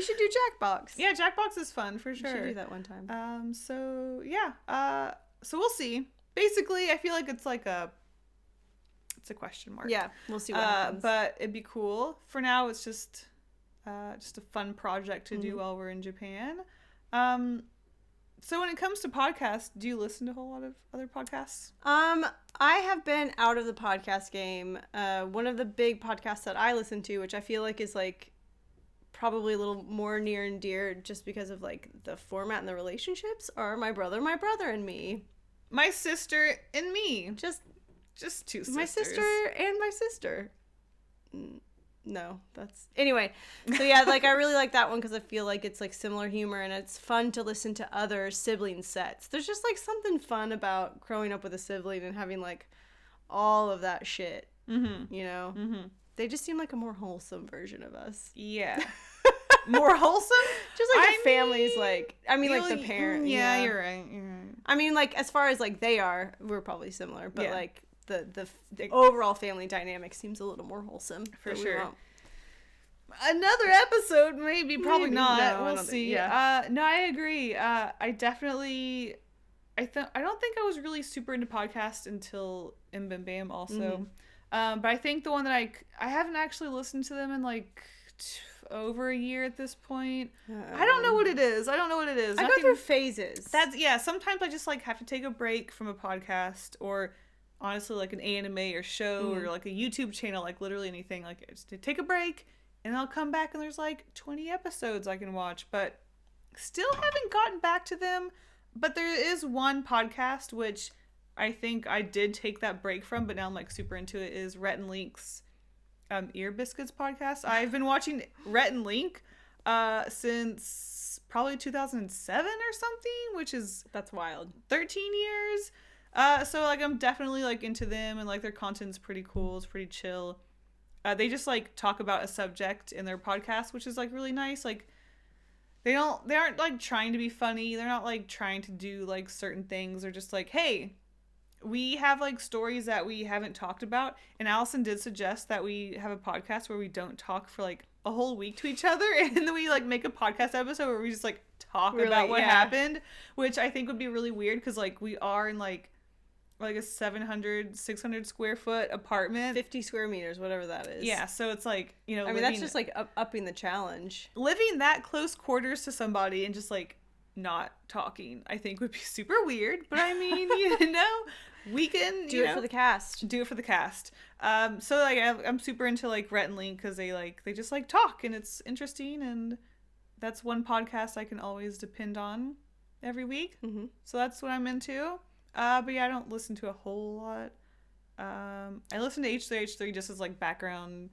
should do Jackbox. Yeah, Jackbox is fun for sure. We should do that one time. So yeah. So we'll see. Basically, I feel like it's a question mark. Yeah, we'll see what happens. But it'd be cool. For now, it's just a fun project to do while we're in Japan. So when it comes to podcasts, do you listen to a whole lot of other podcasts? I have been out of the podcast game. One of the big podcasts that I listen to, which I feel like is like probably a little more near and dear just because of like the format and the relationships, are My Brother and Me. My sister and me. Just two sisters. My sister and my sister. No, that's... Anyway, so yeah, like, I really like that one because I feel like it's, like, similar humor, and it's fun to listen to other sibling sets. There's just, like, something fun about growing up with a sibling and having, like, all of that shit, you know? They just seem like a more wholesome version of us. Yeah. More wholesome? Just, like, the family's, like... I mean, like, the parent. Yeah, you're right. I mean, like, as far as, like, they are, we're probably similar, but, like... The overall family dynamic seems a little more wholesome. For sure. Another episode, probably not. No, we'll see. Yeah. No, I agree. I definitely... I don't think I was really super into podcasts until M Bam Bam also. But I think the one that I haven't actually listened to them in like over a year at this point. I don't know what it is. I go through phases. Sometimes I just like have to take a break from a podcast, or honestly like an anime or show or like a YouTube channel, like literally anything. Like just to take a break and I'll come back and there's like 20 episodes I can watch, but still haven't gotten back to them. But there is one podcast which I think I did take that break from, but now I'm like super into it, is Rhett and Link's Ear Biscuits podcast. I've been watching Rhett and Link since probably 2007 or something, which is, that's wild, 13 years. So like I'm definitely like into them, and like their content's pretty cool. It's pretty chill. They just like talk about a subject in their podcast, which is like really nice. Like they aren't like trying to be funny. They're not like trying to do like certain things. They're just like, hey, we have like stories that we haven't talked about, and Allison did suggest that we have a podcast where we don't talk for like a whole week to each other, and then we like make a podcast episode where we just like talk about what happened, which I think would be really weird because like we are in like a 600 square foot apartment, 50 square meters, whatever that is. Yeah, so it's like, you know, I mean, that's just like upping the challenge. Living that close quarters to somebody and just like not talking, I think would be super weird. But I mean, you know, we can do it for the cast. Do it for the cast. So like I'm super into like Rhett and Link because they just like talk and it's interesting, and that's one podcast I can always depend on every week. Mm-hmm. So that's what I'm into. But yeah, I don't listen to a whole lot. I listen to H3H3 just as like background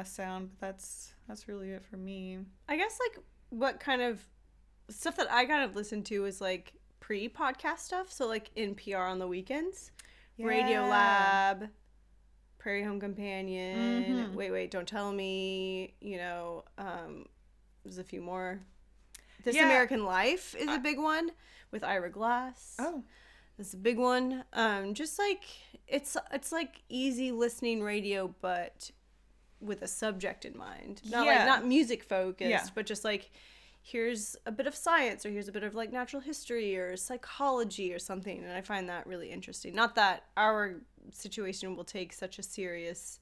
sound, but that's really it for me. I guess like what kind of stuff that I kind of listen to is like pre-podcast stuff. So like NPR on the weekends, Radio Lab, Prairie Home Companion, Wait, Don't Tell Me, you know, there's a few more. This American Life is a big one with Ira Glass. Oh, that's a big one. Just like it's like easy listening radio, but with a subject in mind. Not music focused, but just like here's a bit of science, or here's a bit of like natural history or psychology or something, and I find that really interesting. Not that our situation will take such a serious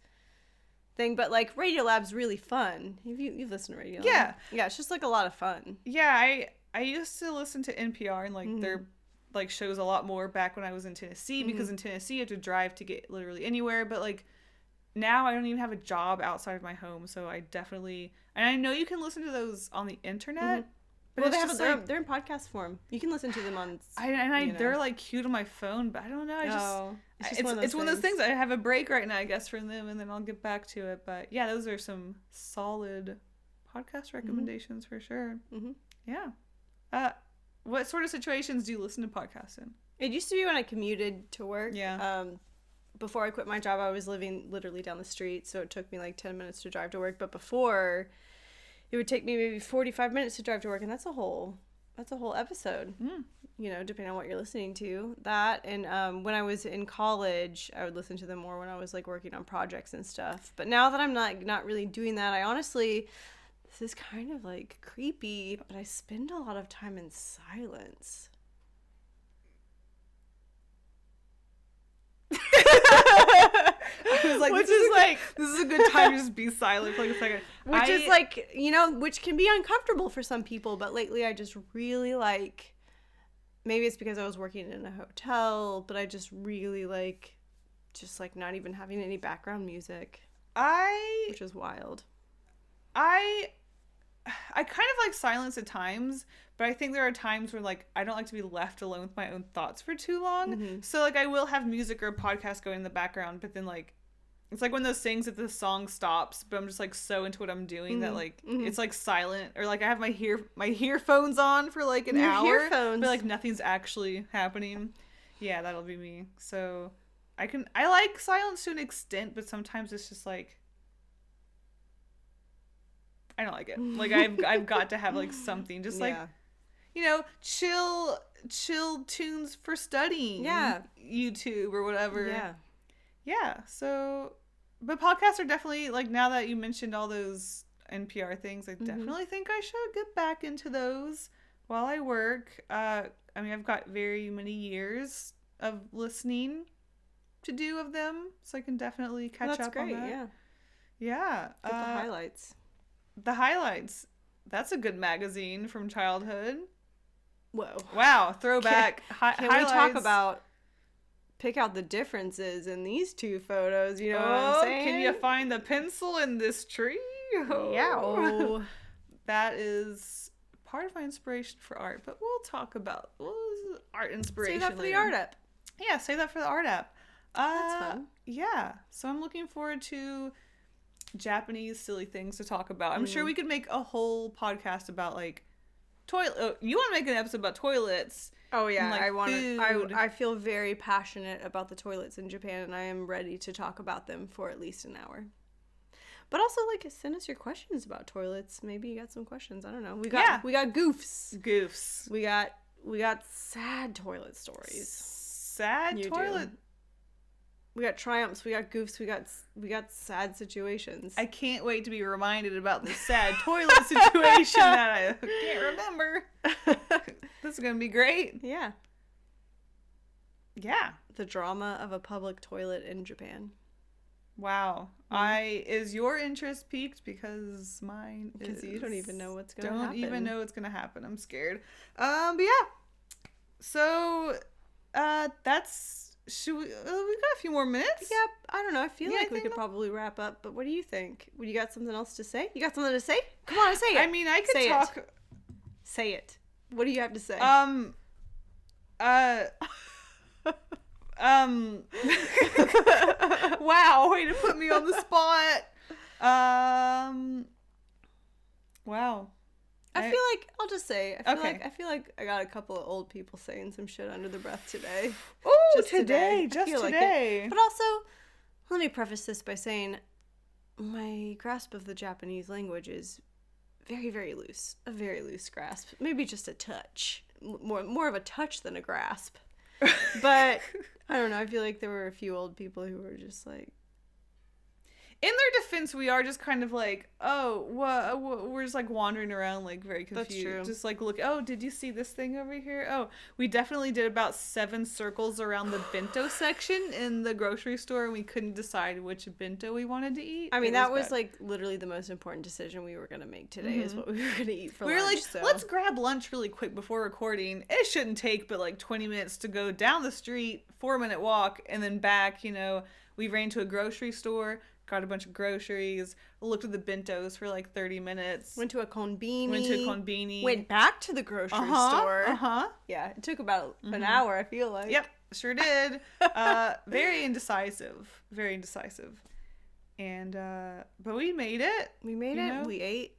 thing, but like Radio Lab's really fun. You've listened to Radio Lab? Yeah, it's just like a lot of fun. Yeah, I used to listen to NPR and like their like shows a lot more back when I was in Tennessee, because in Tennessee you have to drive to get literally anywhere, but like now I don't even have a job outside of my home, so I definitely, and I know you can listen to those on the internet. But well, they're in podcast form. You can listen to them on. They're like cute on my phone, but I don't know. It's one of those things. I have a break right now, I guess, from them, and then I'll get back to it. But yeah, those are some solid podcast recommendations for sure. Mm-hmm. Yeah. What sort of situations do you listen to podcasts in? It used to be when I commuted to work. Yeah. Before I quit my job, I was living literally down the street, so it took me like 10 minutes to drive to work. But before, it would take me maybe 45 minutes to drive to work, and that's a whole episode. You know, depending on what you're listening to. That, and when I was in college, I would listen to them more when I was like working on projects and stuff. But now that I'm not really doing that, I honestly, this is kind of like creepy, but I spend a lot of time in silence. I was like, this is a good time to just be silent for like a second. Which is like, you know, which can be uncomfortable for some people, but lately I just really like, maybe it's because I was working in a hotel, but I just really like, just like not even having any background music. Which is wild. I kind of like silence at times, but I think there are times where like I don't like to be left alone with my own thoughts for too long. So like I will have music or a podcast going in the background, but then like it's like one of those things that the song stops, but I'm just like so into what I'm doing that like it's like silent, or like I have my earphones on for like an hour, but like nothing's actually happening. Yeah, that'll be me. So I like silence to an extent, but sometimes it's just like I don't like it. Like I've got to have like something, just like, you know, chill tunes for studying. Yeah. YouTube or whatever. Yeah. Yeah. So, but podcasts are definitely like, now that you mentioned all those NPR things, I definitely think I should get back into those while I work. I mean, I've got very many years of listening to do of them, so I can definitely catch up on that. Yeah. Yeah. Get the highlights. The Highlights. That's a good magazine from childhood. Whoa. Wow, throwback. Can we talk about, pick out the differences in these two photos, you know what I'm saying? Can you find the pencil in this tree? Yeah. That is part of my inspiration for art, but we'll talk about art inspiration Save that for later. the art app. Yeah, save that for the art app. That's fun. Yeah, so I'm looking forward to Japanese silly things to talk about. I'm sure we could make a whole podcast about like toilet. Oh, you want to make an episode about toilets? Oh yeah, and, like, I want food. to. I feel very passionate about the toilets in Japan, and I am ready to talk about them for at least an hour. But also, like, send us your questions about toilets. Maybe you got some questions. I don't know. We got goofs. Goofs. We got sad toilet stories. Sad You toilet. do. We got triumphs. We got goofs. We got sad situations. I can't wait to be reminded about this sad toilet situation that I can't remember. This is gonna be great. Yeah. Yeah. The drama of a public toilet in Japan. Wow. Is your interest piqued? Because mine is. Because you don't even know what's going to happen. Don't even know what's gonna happen. I'm scared. But yeah. So, that's. Should we? We got a few more minutes. Yep. I don't know. I feel Yeah, like I we think could probably wrap up. But what do you think? You got something else to say? You got something to say? Come on, say it. I mean, I could Say it. talk. Say it. What do you have to say? Wow, way to put me on the spot. Wow. I feel like I'll just say. Okay. I feel like I got a couple of old people saying some shit under the breath today. Oh, Just today. just I feel like today. But also, let me preface this by saying my grasp of the Japanese language is very, very loose. A very loose grasp. Maybe just a touch. More of a touch than a grasp. But I don't know. I feel like there were a few old people who were just like. In their defense, we are just kind of like, oh, we're just like wandering around like very confused. That's true. Just like, look, oh, did you see this thing over here? Oh, we definitely did about 7 circles around the bento section in the grocery store, and we couldn't decide which bento we wanted to eat. I mean, It that was bad. like literally the most important decision we were going to make today is what we were going to eat for We were lunch. like, so. let's grab lunch really quick before recording. It shouldn't take but like 20 minutes to go down the street, 4-minute walk, and then back. You know, we ran to a grocery store, got a bunch of groceries, looked at the bentos for like 30 minutes. Went to a konbini. Went back to the grocery store. Uh-huh. Yeah, it took about an hour, I feel like. Yep, sure did. Very indecisive. Very indecisive. And, but we made it. We made You it. know? We ate.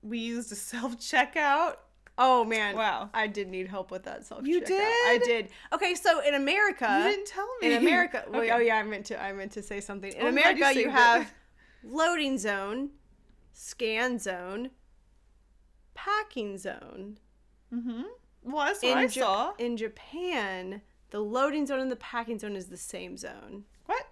We used a self-checkout. Oh, man. Wow. I did need help with that self-checkout. You did? I did. Okay, so in America... You didn't tell me. In America... Okay. Oh, yeah, I meant to say something. In I'm glad America, you saved it. have loading zone, scan zone, packing zone. Mm-hmm. Well, that's what I saw. In Japan, the loading zone and the packing zone is the same zone. What?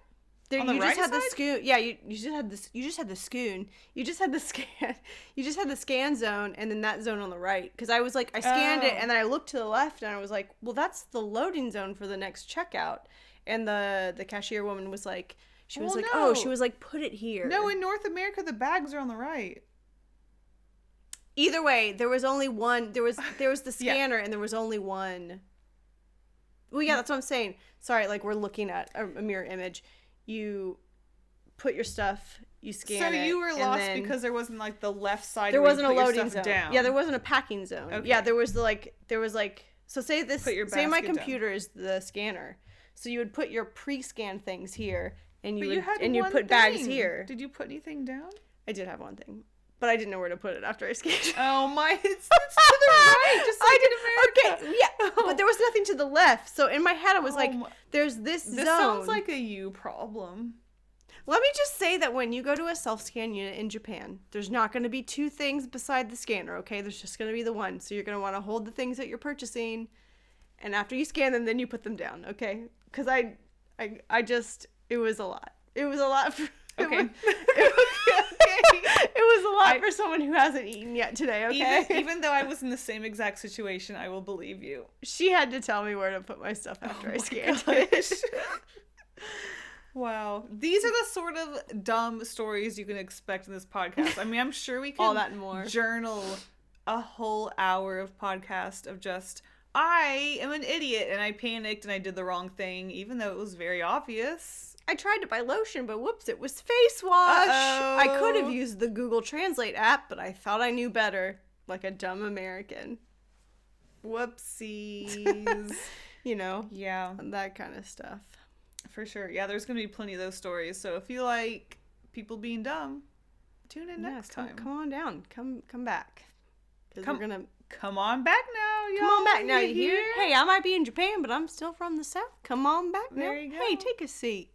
There, On the you right just had the side? scoon. Yeah, you just had this. You just had the scoon. You just had the scan. You just had the scan zone, and then that zone on the right. Because I was like, I scanned it, Oh. and then I looked to the left, and I was like, well, that's the loading zone for the next checkout. And the cashier woman was like, she was Well, like, no. oh, she was like, put it here. No, in North America, the bags are on the right. Either way, there was only one. There was the Yeah. scanner, and there was only one. Well, yeah, that's what I'm saying. Sorry, like we're looking at a mirror image. You put your stuff, you scan it. So you were and lost then because there wasn't like the left side. there where wasn't a you put your loading stuff zone. Down. Yeah, there wasn't a packing zone. Okay. Yeah, there was so say Put your say my basket down. computer is the scanner. So you would put your pre-scanned things here, and But you you would had and you one put bags thing. here. Did you put anything down? I did have one thing, but I didn't know where to put it after I scanned it. Oh my! It's to the right, just like in America. Okay, yeah, but there was nothing to the left. So in my head, I was like, my- "There's this This zone." sounds like a you problem. Let me just say that when you go to a self-scan unit in Japan, there's not going to be 2 things beside the scanner, okay? There's just going to be the one. So you're going to want to hold the things that you're purchasing, and after you scan them, then you put them down, okay? Because I just, it was a lot. It was a lot for... Okay. It was a lot for someone who hasn't eaten yet today, okay? Even though I was in the same exact situation, I will believe you. She had to tell me where to put my stuff after I my scanned gosh. it. Wow. These are the sort of dumb stories you can expect in this podcast. I mean, I'm sure we can All that and more. journal a whole hour of podcast of just, I am an idiot and I panicked and I did the wrong thing, even though it was very obvious. I tried to buy lotion, but whoops, it was face wash. Uh-oh. I could have used the Google Translate app, but I thought I knew better, like a dumb American. Whoopsies. You know, Yeah, that kind of stuff. for sure. Yeah, there's going to be plenty of those stories. So if you like people being dumb, tune in next time. Come on down. Come back. Because we're gonna Come on back now, y'all. come on back now. You hear? Hey, I might be in Japan, but I'm still from the South. Come on back now. There you go. Hey, take a seat.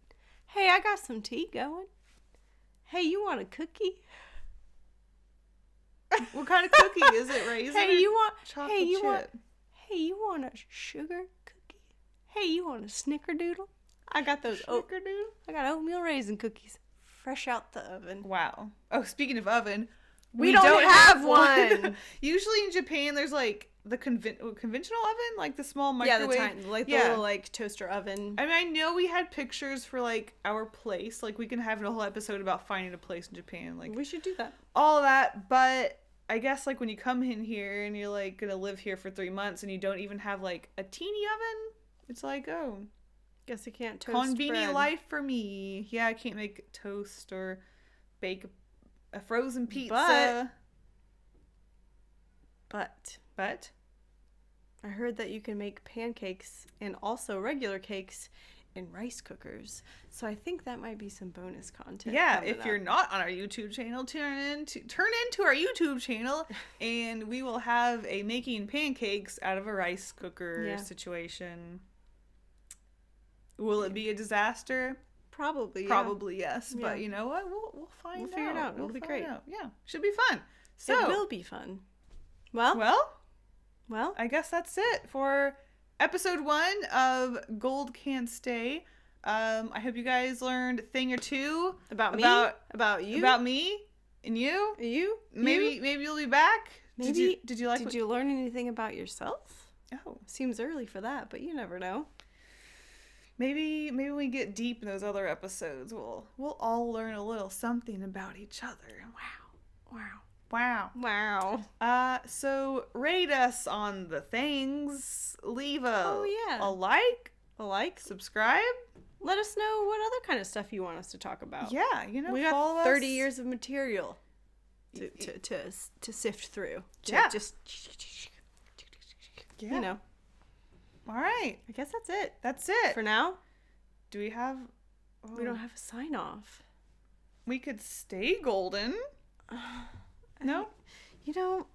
Hey, I got some tea going. Hey, you want a cookie? What kind of cookie is it? Raisin? Hey, you want chocolate hey, you chip? want Hey, you want a sugar cookie? Hey, you want a snickerdoodle? I got those Snickerdoodle? I got oatmeal raisin cookies fresh out the oven. Wow. Oh, speaking of oven, We don't have one. Usually in Japan, there's like the conventional oven, like the small Yeah, microwave. the tiny, like the little like toaster oven. I mean, I know we had pictures for like our place. Like we can have a whole episode about finding a place in Japan, like We should do that. all of that. But I guess like when you come in here and you're like gonna live here for 3 months and you don't even have like a teeny oven, it's like, oh, Guess I can't toast convenient bread. life for me. Yeah, I can't make toast or bake a frozen pizza. But But I heard that you can make pancakes and also regular cakes in rice cookers. So I think that might be some bonus content. yeah, coming if up. you're not on our YouTube channel, turn into our YouTube channel, and we will have a making pancakes out of a rice cooker Yeah. situation. Will it be a disaster? Probably, yeah. Probably yes, Yeah. but you know what? We'll find out. We'll figure it out. It'll We'll be find great. out. Yeah, should be fun. So, It will be fun. Well, well, I guess that's it for episode 1 of Gold Can't Stay. I hope you guys learned a thing or two about me, about you, about me and you. you. Maybe you'll be back. Maybe did you like? Did you learn anything about yourself? Oh, Seems early for that, but you never know. maybe when we get deep in those other episodes, we'll all learn a little something about each other. Wow. So rate us on the things. Leave a a like, subscribe. Let us know what other kind of stuff you want us to talk about. Yeah, you know, We follow got 30 us. years of material to sift through. Yeah. Just, Yeah. you know. All right. I guess that's it. That's it. For now, Do we have? we don't have a sign off. We could stay golden. No. You know,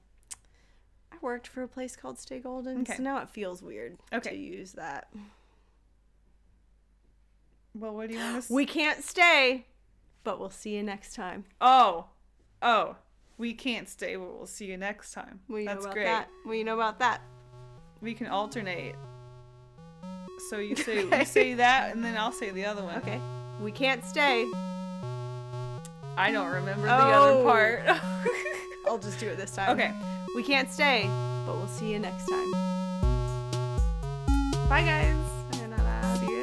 I worked for a place called Stay Golden, Okay. so now it feels weird to use that. Well, what do you want to say? We can't stay, but we'll see you next time. Oh. We can't stay, but we'll see you next time. What do you know That's about great. that? What do you know about that? We can alternate. So you say that, and then I'll say the other one. Okay. We can't stay. I don't remember the other part. I'll just do it this time. Okay. We can't stay, but we'll see you next time. Bye, guys. Sayonara. See you